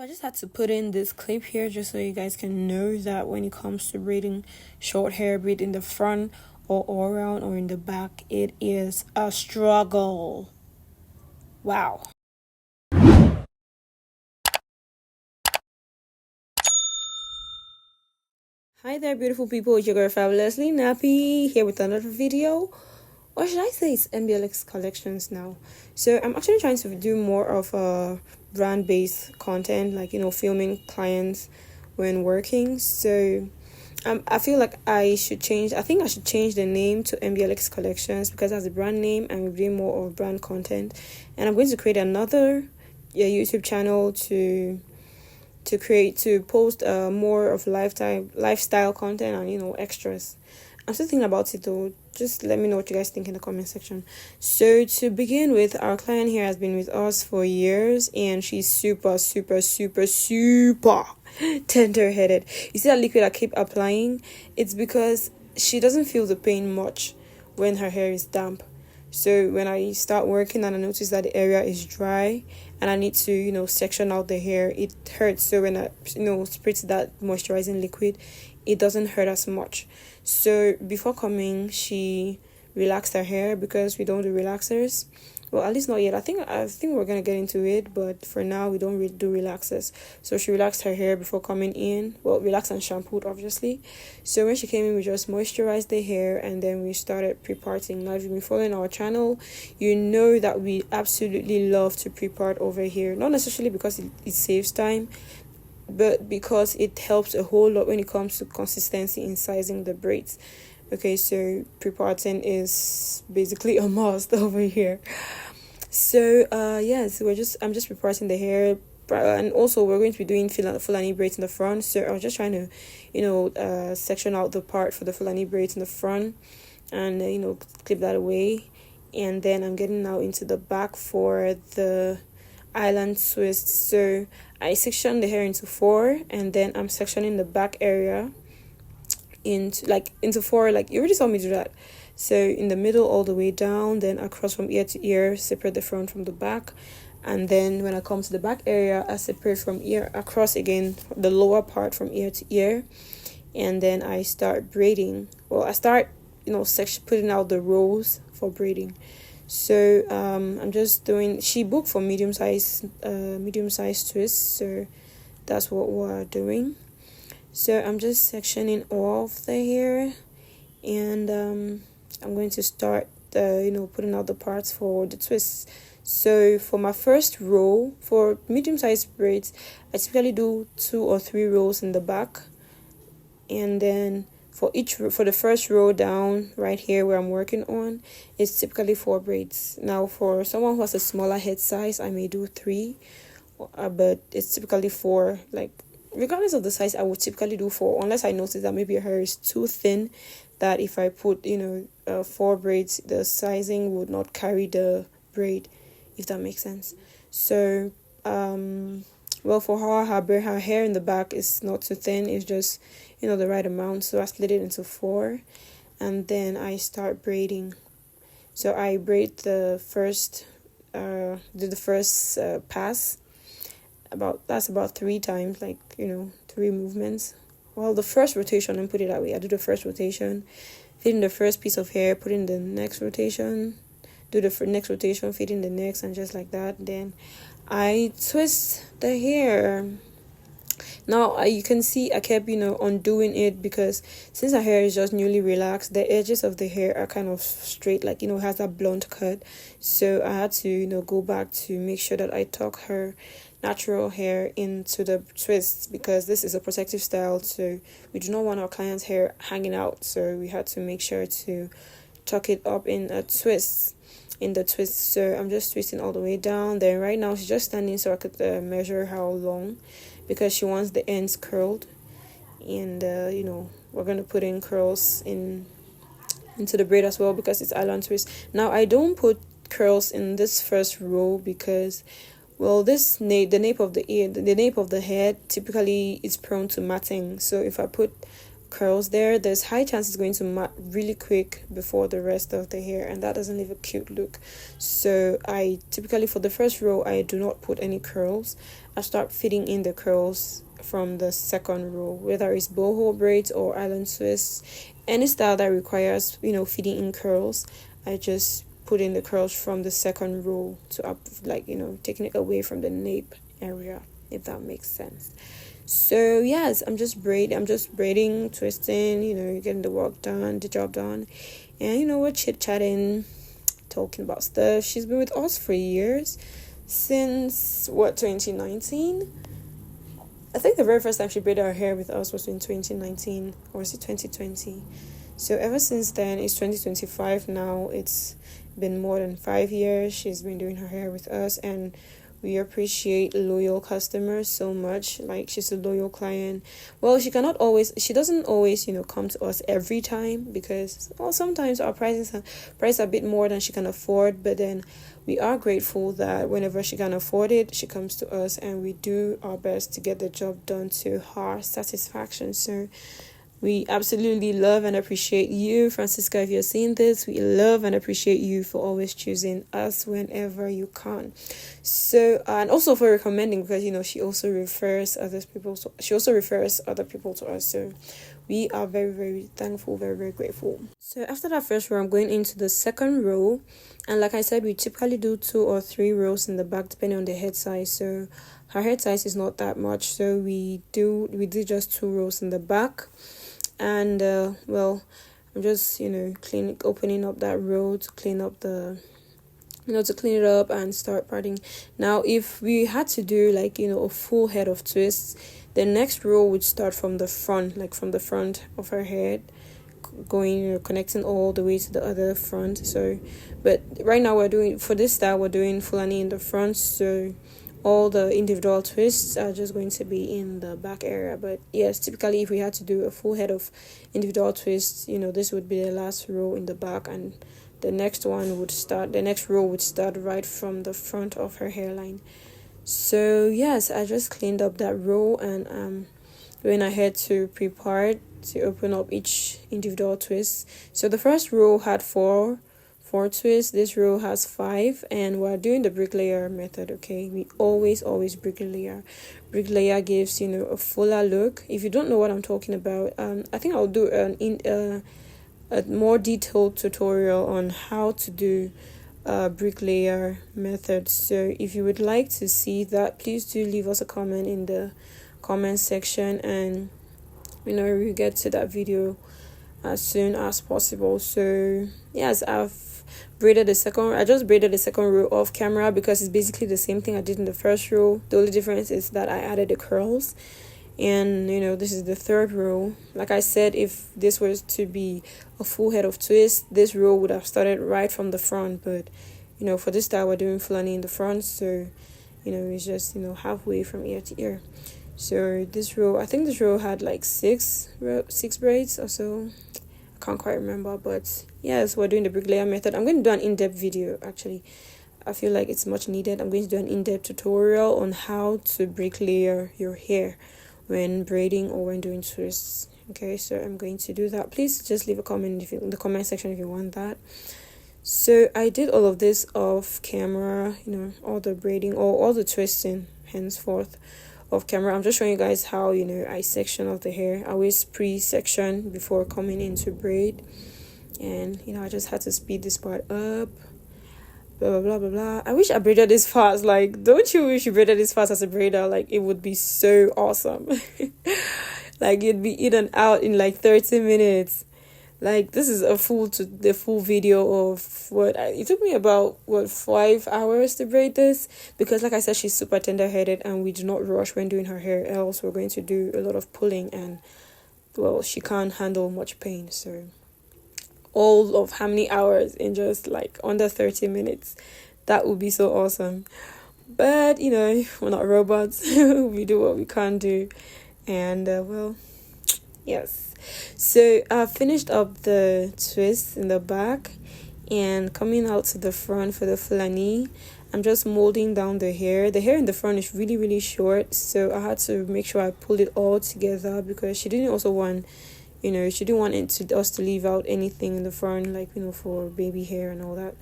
I just had to put in this clip here just so you guys can know that when it comes to braiding short hair, be it in the front or all around or in the back, it is a struggle. Wow. Hi there, beautiful people. It's your girl Fabulously Nappy here with another video. Or should I say it's NBLX collections now? So I'm actually trying to do more of a brand-based content, like, filming clients when working. So I feel like I should change. I think I should change the name to NBLX collections because that's a brand name and we're doing more of brand content. And I'm going to create another YouTube channel to post more of lifestyle content and extras. I'm still thinking about it though. Just let me know what you guys think in the comment section. So to begin with, our client here has been with us for years and she's super tender-headed. You see that liquid I keep applying? It's because she doesn't feel the pain much when her hair is damp. So when I start working and I notice that the area is dry and I need to, section out the hair, it hurts. So when I, spritz that moisturizing liquid, it doesn't hurt as much. So before coming, she relaxed her hair because we don't do relaxers. Well, at least not yet. I think we're gonna get into it, but for now we don't really do relaxers. So she relaxed her hair before coming in. Well, relaxed and shampooed, obviously. So when she came in, we just moisturized the hair and then we started pre-parting. Now, if you've been following our channel, you know that we absolutely love to pre-part over here. Not necessarily because it saves time, but because it helps a whole lot when it comes to consistency in sizing the braids. Okay, so pre-parting is basically a must over here. So I'm just pre-parting the hair, and also we're going to be doing Fulani braids in the front. So I was just trying to section out the part for the Fulani braids in the front and clip that away. And then I'm getting now into the back for the island twist. So I section the hair into 4 and then I'm sectioning the back area into 4, like you already saw me do that. So in the middle all the way down, then across from ear to ear, separate the front from the back, and then when I come to the back area, I separate from ear across again the lower part from ear to ear, and then I start braiding. Well, I start putting out the rows for braiding. So I'm just doing, she booked for medium size twists, so that's what we're doing. So I'm just sectioning off the hair, and I'm going to start putting out the parts for the twists. So for my first row, for medium-sized braids, I typically do 2 or 3 rows in the back, and then for the first row down right here where I'm working on, it's typically 4 braids. Now for someone who has a smaller head size, I may do 3, but it's typically 4. Like, regardless of the size, I would typically do 4 unless I notice that maybe your hair is too thin, that if I put 4 braids, the sizing would not carry the braid, if that makes sense. So well, for her hair in the back is not too thin, it's just the right amount. So I split it into 4 and then I start braiding. So I braid the first pass. That's about 3 times, 3 movements. Well, the first rotation, and put it that way, I do the first rotation, fit in the first piece of hair, put in the next rotation, do the next rotation, fit in the next, and just like that. Then I twist the hair. Now you can see I kept undoing it because since her hair is just newly relaxed, the edges of the hair are kind of straight, has that blunt cut. So I had to go back to make sure that I tuck her natural hair into the twists because this is a protective style, so we do not want our client's hair hanging out. So we had to make sure to tuck it up in the twist. So I'm just twisting all the way down. Then right now she's just standing so I could measure how long, because she wants the ends curled, and we're going to put in curls into the braid as well because it's island twist. Now I don't put curls in this first row because, well, the nape of the head typically is prone to matting. So if I put curls there, there's high chance it's going to mat really quick before the rest of the hair, and that doesn't leave a cute look. So I typically, for the first row, I do not put any curls. I start fitting in the curls from the second row, whether it's boho braids or island twists, any style that requires, fitting in curls. I just put in the curls from the second row to up, taking it away from the nape area, if that makes sense. So yes, I'm just braiding, twisting, getting the job done. And we're chit-chatting, talking about stuff. She's been with us for years, since 2019. I think the very first time she braided her hair with us was in 2019, or was it 2020? So ever since then, it's 2025 now. It's been more than 5 years she's been doing her hair with us, and we appreciate loyal customers so much. Like, she's a loyal client. Well, she doesn't always, come to us every time, because sometimes our price a bit more than she can afford, but then we are grateful that whenever she can afford it, she comes to us, and we do our best to get the job done to her satisfaction. So we absolutely love and appreciate you, Francisca. If you're seeing this, we love and appreciate you for always choosing us whenever you can. So, and also for recommending, because she also refers other people to us. So we are very, very thankful, very, very grateful. So after that first row, I'm going into the second row, and like I said, we typically do 2 or 3 rows in the back depending on the head size. So her head size is not that much, so we did just 2 rows in the back. And I'm just opening up that row to clean up to clean it up and start parting. Now, if we had to do a full head of twists, the next row would start from the front, from the front of her head, going connecting all the way to the other front. So, but right now for this style we're doing Fulani in the front, so all the individual twists are just going to be in the back area. But yes, typically if we had to do a full head of individual twists, this would be the last row in the back, and the next row would start right from the front of her hairline. So yes, I just cleaned up that row, and doing ahead to pre-part to open up each individual twist. So the first row had four twists. This row has 5, and we're doing the bricklayer method. Okay, we always bricklayer gives a fuller look. If you don't know what I'm talking about, I think I'll do a more detailed tutorial on how to do bricklayer method. So if you would like to see that, please do leave us a comment in the comment section, and we'll get to that video as soon as possible. So yes, I just braided the second row off camera, because it's basically the same thing I did in the first row. The only difference is that I added the curls, and this is the third row. Like I said, if this was to be a full head of twists, this row would have started right from the front, but for this style we're doing Fulani in the front, so it's just halfway from ear to ear. So I think this row had 6 braids or so. I can't quite remember, but yes, we're doing the bricklayer method. I'm going to do an in-depth video, actually. I feel like it's much needed. I'm going to do an in-depth tutorial on how to bricklayer your hair when braiding or when doing twists. Okay, so I'm going to do that. Please just leave a comment in the comment section if you want that. So I did all of this off camera, all the braiding or all the twisting henceforth off camera. I'm just showing you guys how I section off the hair. I always pre-section before coming into braid, and I just had to speed this part up. Blah blah blah blah blah. I wish I braided this fast. Don't you wish you braided this fast as a braider? It would be so awesome. You'd be in and out in 30 minutes. This is the full video of it took me about 5 hours to braid this, because like I said, she's super tender-headed, and we do not rush when doing her hair, else we're going to do a lot of pulling, and she can't handle much pain. So all of how many hours in just under 30 minutes, that would be so awesome. But we're not robots. We do what we can do, and yes. So I finished up the twist in the back, and coming out to the front for the Fulani, I'm just molding down the hair. The hair in the front is really, really short, so I had to make sure I pulled it all together, because she didn't also want She didn't want us to leave out anything in the front, like, for baby hair and all that,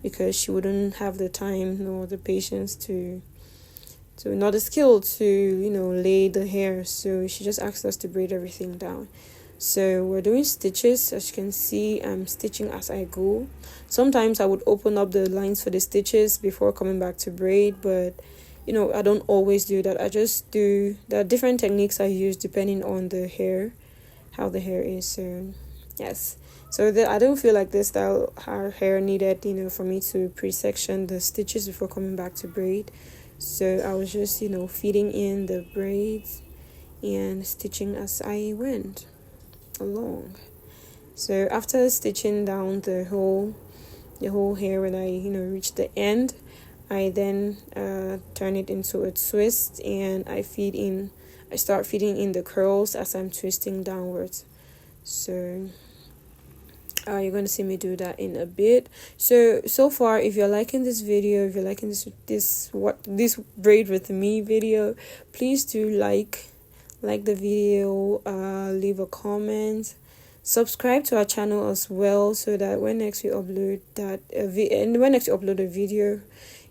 because she wouldn't have the time nor the patience to nor the skill to lay the hair. So she just asked us to braid everything down. So we're doing stitches. As you can see, I'm stitching as I go. Sometimes I would open up the lines for the stitches before coming back to braid, but I don't always do that. I just do, there are different techniques I use depending on the hair, how the hair is. So yes, so I don't feel like this style our hair needed for me to pre-section the stitches before coming back to braid. So I was just feeding in the braids and stitching as I went along. So after stitching down the whole hair, when I reach the end, I then turn it into a twist, and I start feeding in the curls as I'm twisting downwards. So you're going to see me do that in a bit. So far, if you're liking this video, if you're liking this braid with me video, please do like the video, leave a comment, subscribe to our channel as well, so that when next we upload a video,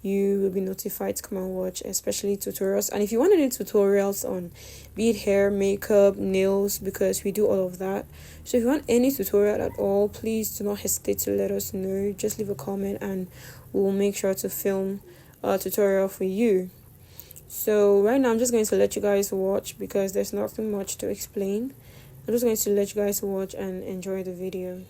you will be notified to come and watch, especially tutorials. And if you want to do tutorials on be it hair, makeup, nails, because we do all of that, so if you want any tutorial at all, please do not hesitate to let us know. Just leave a comment and we'll make sure to film a tutorial for you. So right now I'm just going to let you guys watch, because there's nothing much to explain. I'm just going to let you guys watch and enjoy the video.